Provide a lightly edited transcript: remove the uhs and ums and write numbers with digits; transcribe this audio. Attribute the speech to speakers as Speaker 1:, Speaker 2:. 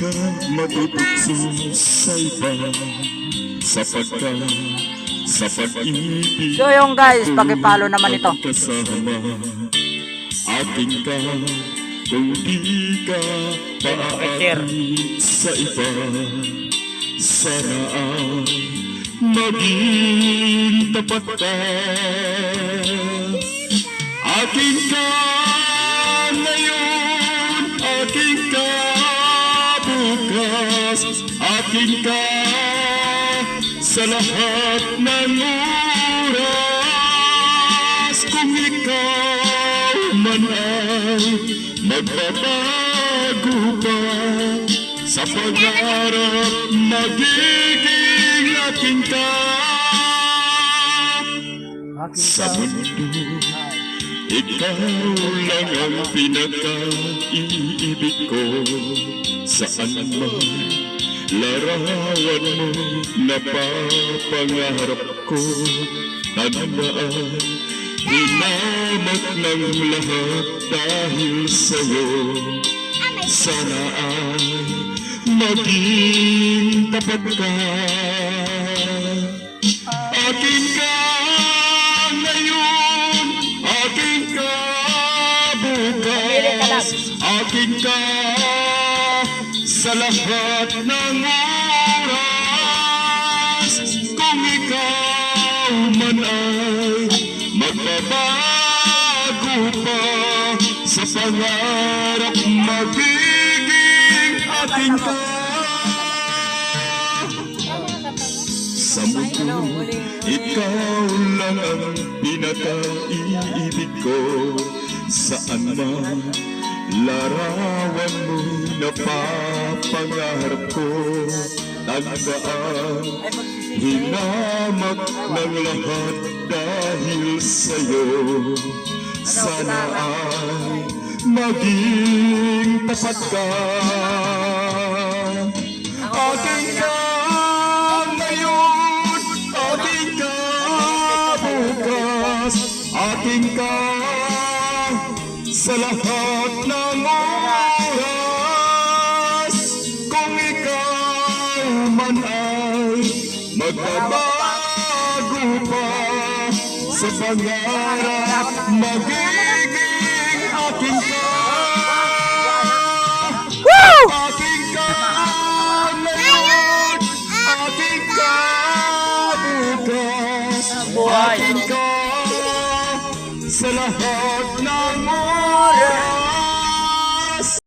Speaker 1: ka matutukso sa iba, sapagkat sa pag-ibig.
Speaker 2: So yung guys, pakipalo naman ito.
Speaker 1: Kasama, akin ka kung di ka paaarit sa iba. Sana ay maging tapat ka. Akin ka ngayon, akin ka bukas, akin ka sa lahat ng oras. Kung ikaw man ay magbabago pa, sa pangarap magiging akin ka. Sa mundo, ikaw lang ang pinaka-iibig ko. Saan man larawan mo, napapangarap ko. Tandaan, hinamak ng lahat dahil sa'yo. Sana ay maging tapat ka. Akin ka ngayon, akin ka bukas, akin ka sa lahat ng oras. Kung ikaw man ay magbabago pa, sa pangarap magiging akin ka. Sa mundo, ikaw lang ang pinaka-iibig ko. Saan man larawan mo'y napapangarap ko. Tandaan, hinamak ng lahat dahil sa'yo. Sana ay maging tapat ka. Akin ka ngayon, akin ka bukas, akin ka sa lahat ng oras. Kung ikaw man ay magbabago pa, sa pangarap magiging akin ka. Akin ka ngayon, akin ka bukas, akin ka sa lahat